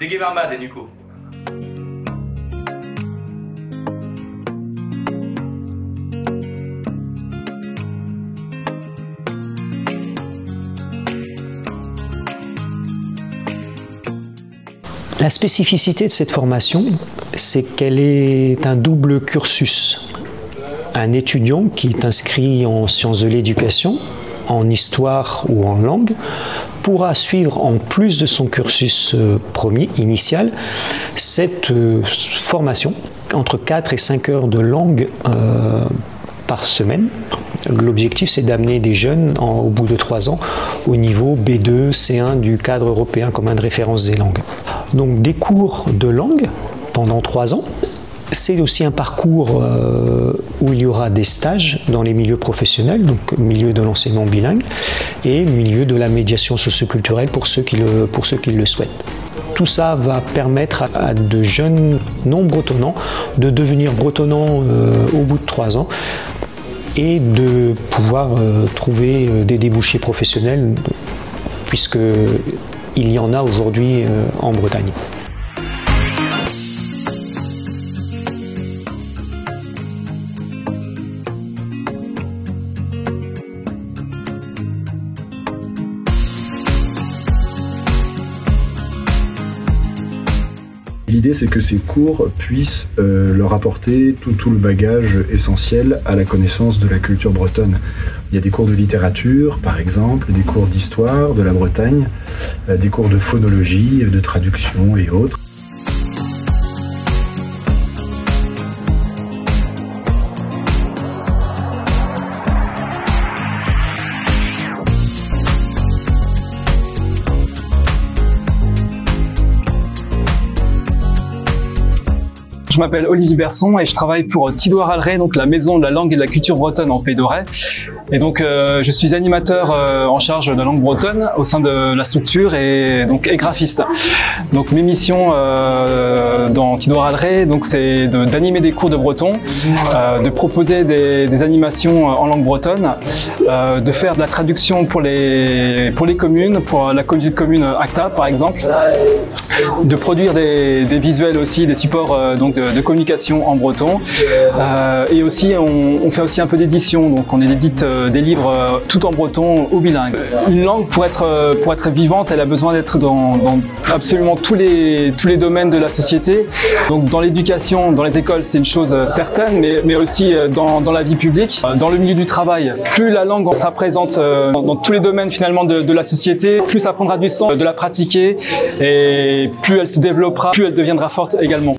Dege varma denuko. La spécificité de cette formation, c'est qu'elle est un double cursus. Un étudiant qui est inscrit en sciences de l'éducation, en histoire ou en langue, pourra suivre en plus de son cursus premier, initial, cette formation entre 4 et 5 heures de langue par semaine. L'objectif, c'est d'amener des jeunes, au bout de 3 ans, au niveau B2, C1 du cadre européen commun de référence des langues. Donc des cours de langue pendant 3 ans. C'est aussi un parcours où il y aura des stages dans les milieux professionnels, donc milieu de l'enseignement bilingue et milieu de la médiation socioculturelle pour ceux qui le souhaitent. Tout ça va permettre à de jeunes non-bretonnants de devenir bretonnants au bout de 3 ans et de pouvoir trouver des débouchés professionnels puisqu'il y en a aujourd'hui en Bretagne. L'idée, c'est que ces cours puissent leur apporter tout le bagage essentiel à la connaissance de la culture bretonne. Il y a des cours de littérature, par exemple, des cours d'histoire de la Bretagne, des cours de phonologie, de traduction et autres. Je m'appelle Olivier Berson et je travaille pour Tidwar Alré, donc la maison de la langue et de la culture bretonne en Pays d'Auray. Et donc je suis animateur en charge de la langue bretonne au sein de la structure et graphiste. Donc mes missions dans Tidwar Alré, c'est d'animer des cours de breton, de proposer des animations en langue bretonne, de faire de la traduction pour les communes, pour la communauté de communes ACTA par exemple, de produire des visuels aussi, des supports de communication en breton, et aussi on fait aussi un peu d'édition, donc on édite des livres tout en breton ou bilingue. Une langue pour être vivante, elle a besoin d'être dans absolument tous les domaines de la société. Donc dans l'éducation, dans les écoles, c'est une chose certaine, mais aussi dans la vie publique, dans le milieu du travail. Plus la langue sera présente dans tous les domaines finalement de la société, plus ça prendra du sens de la pratiquer et plus elle se développera, plus elle deviendra forte également.